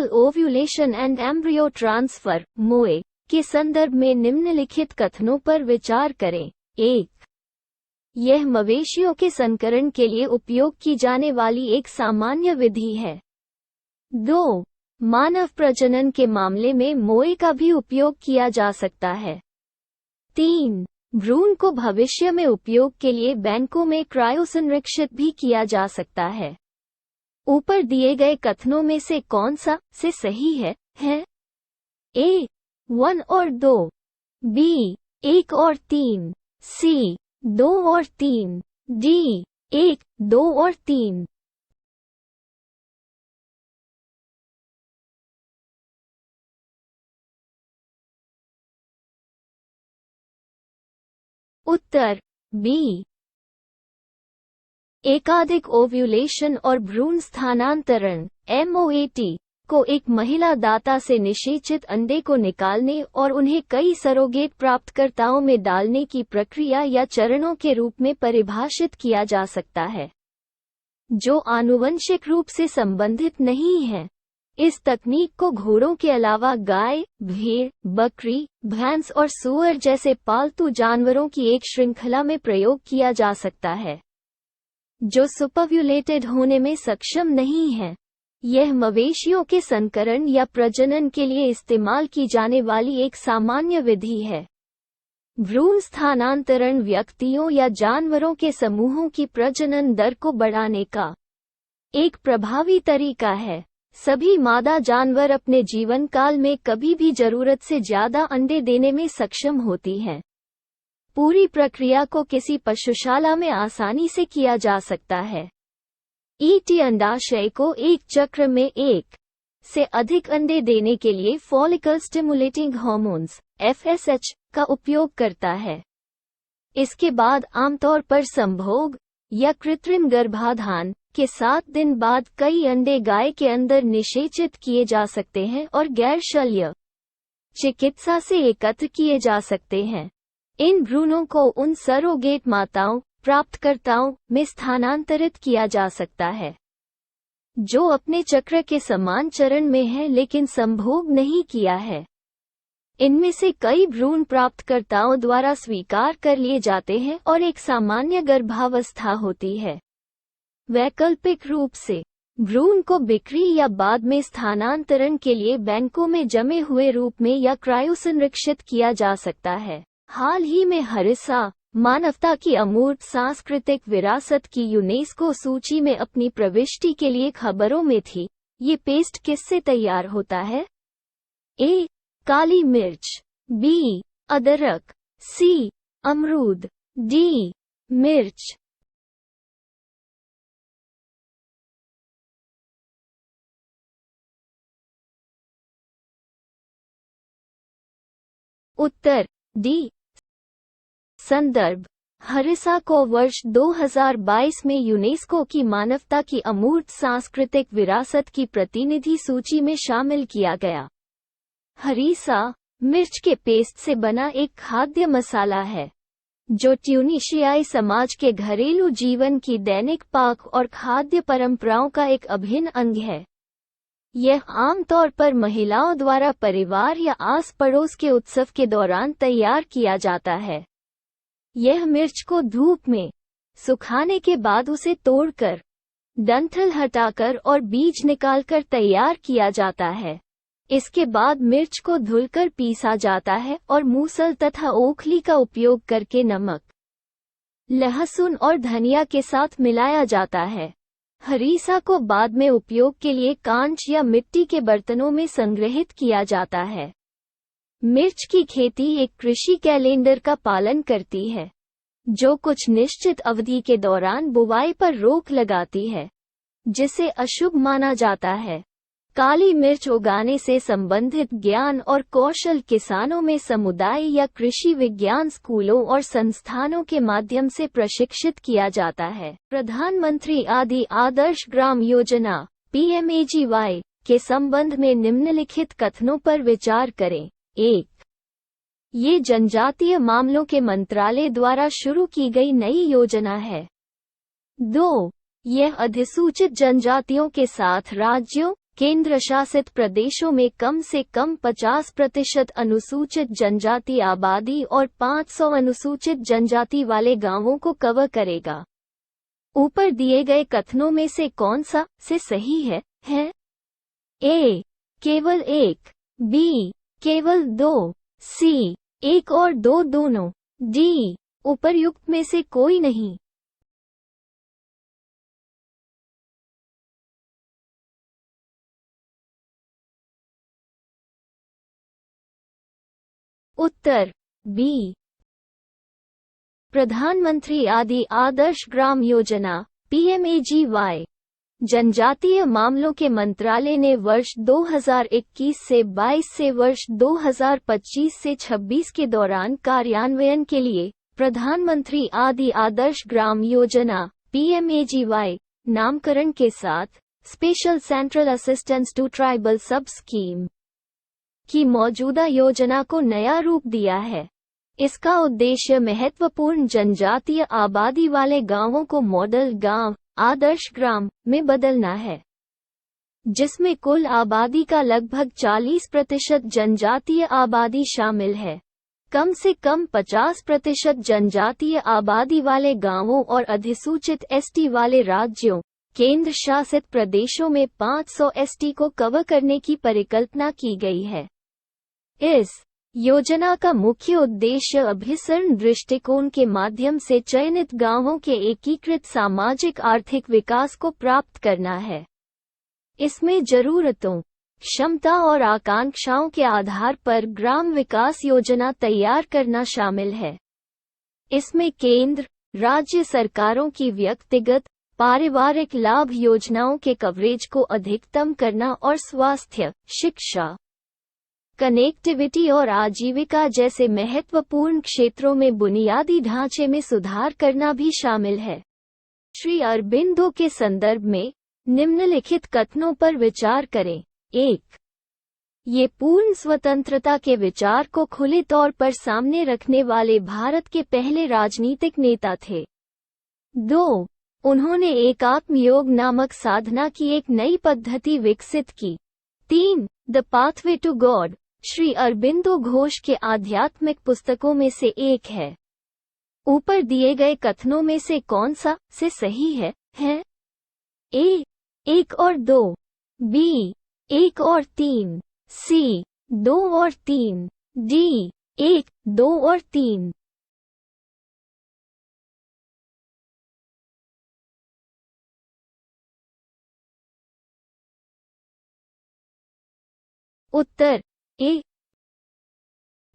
Mutual ovulation and embryo transfer (MOE) के संदर्भ में निम्नलिखित कथनों पर विचार करें। 1. यह मवेशियों के संकरण के लिए उपयोग की जाने वाली एक सामान्य विधि है। 2. मानव प्रजनन के मामले में MOE का भी उपयोग किया जा सकता है। 3. भ्रूण को भविष्य में उपयोग के लिए बैंकों में क्रायोसंरक्षित भी किया जा सकता है। ऊपर दिए गए कथनों में से कौन सा से सही है? A. 1 और 2, B. 1 और 3, C. 2 और 3, D. 1, 2 और 3। उत्तर B. एकाधिक ओव्यूलेशन और भ्रूण स्थानांतरण MOAT को एक महिला दाता से निषेचित अंडे को निकालने और उन्हें कई सरोगेट प्राप्तकर्ताओं में डालने की प्रक्रिया या चरणों के रूप में परिभाषित किया जा सकता है, जो आनुवंशिक रूप से संबंधित नहीं है। इस तकनीक को घोड़ों के अलावा गाय, भेड़, बकरी, भैंस और सूअर जैसे पालतू जानवरों की एक श्रृंखला में प्रयोग किया जा सकता है, जो सुपरव्यूलेटेड होने में सक्षम नहीं है। यह मवेशियों के संकरण या प्रजनन के लिए इस्तेमाल की जाने वाली एक सामान्य विधि है। भ्रूण स्थानांतरण व्यक्तियों या जानवरों के समूहों की प्रजनन दर को बढ़ाने का एक प्रभावी तरीका है। सभी मादा जानवर अपने जीवन काल में कभी भी जरूरत से ज्यादा अंडे देने में सक्षम होती हैं। पूरी प्रक्रिया को किसी पशुशाला में आसानी से किया जा सकता है। ET अंडाशय को एक चक्र में एक से अधिक अंडे देने के लिए फॉलिकल स्टिमुलेटिंग हार्मोन्स FSH का उपयोग करता है। इसके बाद आमतौर पर संभोग या कृत्रिम गर्भाधान के 7 दिन बाद कई अंडे गाय के अंदर निषेचित किए जा सकते हैं और गैर शल्य चिकित्सा से एकत्र किए जा सकते हैं। इन भ्रूणों को उन सरोगेट माताओं प्राप्तकर्ताओं में स्थानांतरित किया जा सकता है, जो अपने चक्र के समान चरण में है लेकिन संभोग नहीं किया है। इनमें से कई भ्रूण प्राप्तकर्ताओं द्वारा स्वीकार कर लिए जाते हैं और एक सामान्य गर्भावस्था होती है। वैकल्पिक रूप से भ्रूण को बिक्री या बाद में स्थानांतरण के लिए बैंकों में जमे हुए रूप में या क्रायोसंरक्षित किया जा सकता है। हाल ही में हरिसा मानवता की अमूर्त सांस्कृतिक विरासत की यूनेस्को सूची में अपनी प्रविष्टि के लिए खबरों में थी। ये पेस्ट किससे तैयार होता है? A. काली मिर्च, B. अदरक, C. अमरूद, D. मिर्च। उत्तर D. संदर्भ: हरिसा को वर्ष 2022 में यूनेस्को की मानवता की अमूर्त सांस्कृतिक विरासत की प्रतिनिधि सूची में शामिल किया गया। हरिसा मिर्च के पेस्ट से बना एक खाद्य मसाला है, जो ट्यूनीशियाई समाज के घरेलू जीवन की दैनिक पाक और खाद्य परंपराओं का एक अभिन्न अंग है। यह आमतौर पर महिलाओं द्वारा परिवार या आस पड़ोस के उत्सव के दौरान तैयार किया जाता है। यह मिर्च को धूप में सुखाने के बाद उसे तोड़कर, डंठल हटाकर और बीज निकालकर तैयार किया जाता है। इसके बाद मिर्च को धुलकर पीसा जाता है और मूसल तथा ओखली का उपयोग करके नमक, लहसुन और धनिया के साथ मिलाया जाता है। हरीसा को बाद में उपयोग के लिए कांच या मिट्टी के बर्तनों में संग्रहित किया जाता है। मिर्च की खेती एक कृषि कैलेंडर का पालन करती है, जो कुछ निश्चित अवधि के दौरान बुवाई पर रोक लगाती है, जिसे अशुभ माना जाता है। काली मिर्च उगाने से संबंधित ज्ञान और कौशल किसानों में समुदाय या कृषि विज्ञान स्कूलों और संस्थानों के माध्यम से प्रशिक्षित किया जाता है। प्रधानमंत्री आदि आदर्श ग्राम योजना (PMAGY) के संबंध में निम्नलिखित कथनों पर विचार करें। 1. ये जनजातीय मामलों के मंत्रालय द्वारा शुरू की गई नई योजना है। 2. यह अधिसूचित जनजातियों के साथ राज्यों, केंद्र शासित प्रदेशों में कम से कम 50% अनुसूचित जनजाति आबादी और 500 अनुसूचित जनजाति वाले गांवों को कवर करेगा। ऊपर दिए गए कथनों में से कौन सा से सही है? ए केवल एक, बी केवल दो, सी एक और दो दोनों, डी उपर्युक्त में से कोई नहीं। उत्तर बी। प्रधानमंत्री आदि आदर्श ग्राम योजना PMAGY जनजातीय मामलों के मंत्रालय ने वर्ष 2021 से 22 से वर्ष 2025 से 26 के दौरान कार्यान्वयन के लिए प्रधानमंत्री आदि आदर्श ग्राम योजना PMAGY नामकरण के साथ special central assistance to tribal sub scheme की मौजूदा योजना को नया रूप दिया है। इसका उद्देश्य महत्वपूर्ण जनजातीय आबादी वाले गांवों को मॉडल गांव आदर्श ग्राम में बदलना है, जिसमें कुल आबादी का लगभग 40% जनजातीय आबादी शामिल है। कम से कम 50% जनजातीय आबादी वाले गांवों और अधिसूचित ST वाले राज्यों केंद्र शासित प्रदेशों में 500 ST को कवर करने की परिकल्पना की गई है। इस योजना का मुख्य उद्देश्य अभिसरण दृष्टिकोण के माध्यम से चयनित गांवों के एकीकृत सामाजिक आर्थिक विकास को प्राप्त करना है। इसमें जरूरतों, क्षमता और आकांक्षाओं के आधार पर ग्राम विकास योजना तैयार करना शामिल है। इसमें केंद्र, राज्य सरकारों की व्यक्तिगत, पारिवारिक लाभ योजनाओं के कवरेज को अधिकतम करना और स्वास्थ्य, शिक्षा, कनेक्टिविटी और आजीविका जैसे महत्वपूर्ण क्षेत्रों में बुनियादी ढांचे में सुधार करना भी शामिल है। श्री अरबिंदो के संदर्भ में निम्नलिखित कथनों पर विचार करें। 1. ये पूर्ण स्वतंत्रता के विचार को खुले तौर पर सामने रखने वाले भारत के पहले राजनीतिक नेता थे। 2. उन्होंने एकात्म योग नामक साधना की एक नई पद्धति विकसित की। 3. The pathway to God Shri Aurobindo Ghosh के आध्यात्मिक पुस्तकों में से एक है। ऊपर दिए गए कथनों में से कौन सा से सही है? ए 1 और 2, बी 1 और 3, सी 2 और 3, डी 1, 2 और 3। उत्तर ए।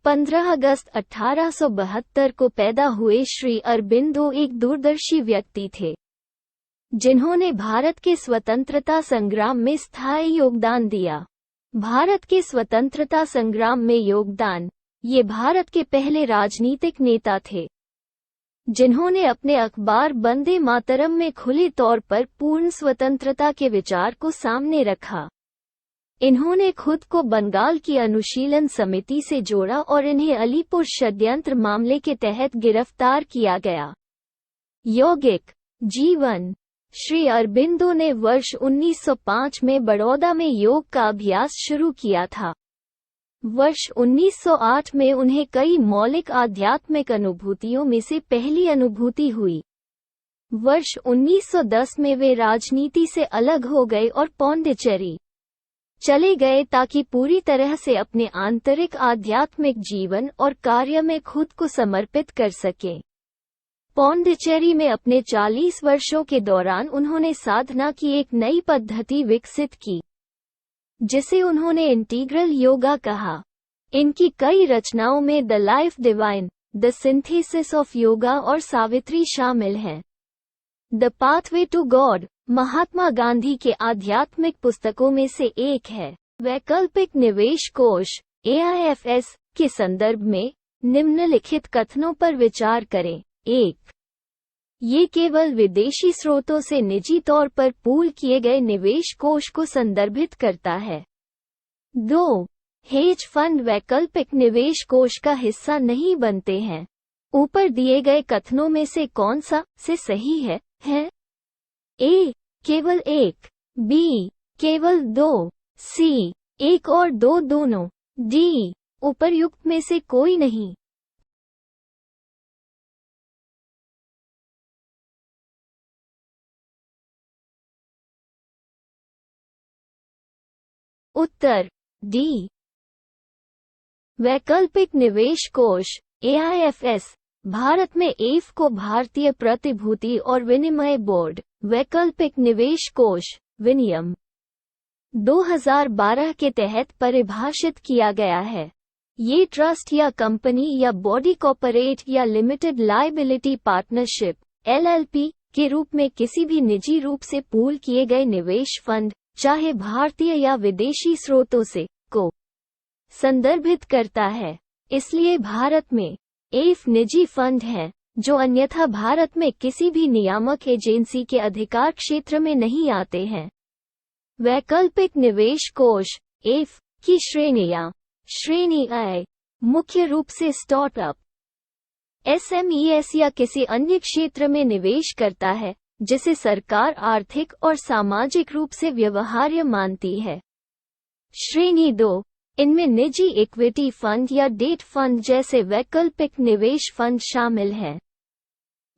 15 अगस्त 1872 को पैदा हुए श्री अरबिंदो एक दूरदर्शी व्यक्ति थे, जिन्होंने भारत के स्वतंत्रता संग्राम में स्थायी योगदान दिया। भारत के स्वतंत्रता संग्राम में योगदान, ये भारत के पहले राजनीतिक नेता थे, जिन्होंने अपने अखबार वंदे मातरम में खुले तौर पर पूर्ण स्वतंत्रता के विचार को सामने रखा। इन्होंने खुद को बंगाल की अनुशीलन समिति से जोड़ा और इन्हें अलीपुर षड्यंत्र मामले के तहत गिरफ्तार किया गया। यौगिक जीवन श्री अरबिंदो ने वर्ष 1905 में बड़ौदा में योग का अभ्यास शुरू किया था। वर्ष 1908 में उन्हें कई मौलिक आध्यात्मिक अनुभूतियों में से पहली अनुभूति हुई। वर्ष 1910 में वे राजनीति से अलग हो गए और पौंडीचेरी चले गए ताकि पूरी तरह से अपने आंतरिक आध्यात्मिक जीवन और कार्य में खुद को समर्पित कर सकें। पौंडीचेरी में अपने 40 वर्षों के दौरान उन्होंने साधना की एक नई पद्धति विकसित की, जिसे उन्होंने इंटीग्रल योगा कहा। इनकी कई रचनाओं में the life divine, the synthesis of yoga और सावित्री शामिल हैं। The pathway to God Mahatma Gandhi के आध्यात्मिक पुस्तकों में से एक है। वैकल्पिक निवेश कोष AIFS के संदर्भ में निम्नलिखित कथनों पर विचार करें। 1. ये केवल विदेशी स्रोतों से निजी तौर पर पूल किए गए निवेश कोष को संदर्भित करता है। 2. हेज फंड वैकल्पिक निवेश कोष का हिस्सा नहीं बनते हैं। ऊपर दिए गए कथनों में से कौन सा से सही है? ए केवल 1, बी केवल 2, सी, 1 और 2 दोनों। डी, उपर्युक्त में से कोई नहीं। उत्तर डी। वैकल्पिक निवेश कोष AIFS भारत में एफ को भारतीय प्रतिभूति और विनिमय बोर्ड वैकल्पिक निवेश कोष विनियम 2012 के तहत परिभाषित किया गया है। ये ट्रस्ट या कंपनी या बॉडी कॉर्पोरेट या लिमिटेड लायबिलिटी पार्टनरशिप LLP के रूप में किसी भी निजी रूप से पूल किए गए निवेश फंड, चाहे भारतीय या विदेशी स्रोतों से, को संदर्भित करता है। इसलिए भारत में एफ निजी फंड हैं, जो अन्यथा भारत में किसी भी नियामक एजेंसी के अधिकार क्षेत्र में नहीं आते हैं। वैकल्पिक निवेश कोष एफ की श्रेणियां। श्रेणी A मुख्य रूप से स्टार्टअप SMEs या किसी अन्य क्षेत्र में निवेश करता है जिसे सरकार आर्थिक और सामाजिक रूप से व्यवहार्य मानती है। श्रेणी 2 इनमें निजी इक्विटी फंड या डेट फंड जैसे वैकल्पिक निवेश फंड शामिल हैं,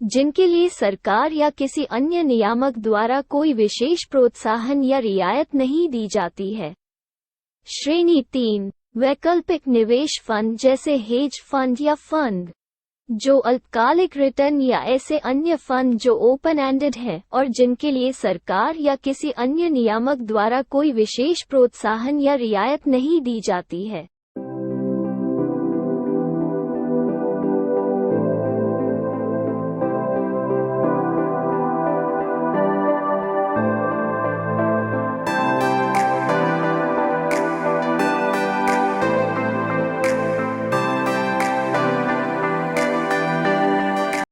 जिनके लिए सरकार या किसी अन्य नियामक द्वारा कोई विशेष प्रोत्साहन या रियायत नहीं दी जाती है। श्रेणी 3 वैकल्पिक निवेश फंड जैसे हेज फंड या फंड जो अल्पकालिक रिटर्न या ऐसे अन्य फंड जो ओपन एंडेड हैं और जिनके लिए सरकार या किसी अन्य नियामक द्वारा कोई विशेष प्रोत्साहन या रियायत नहीं दी जाती है।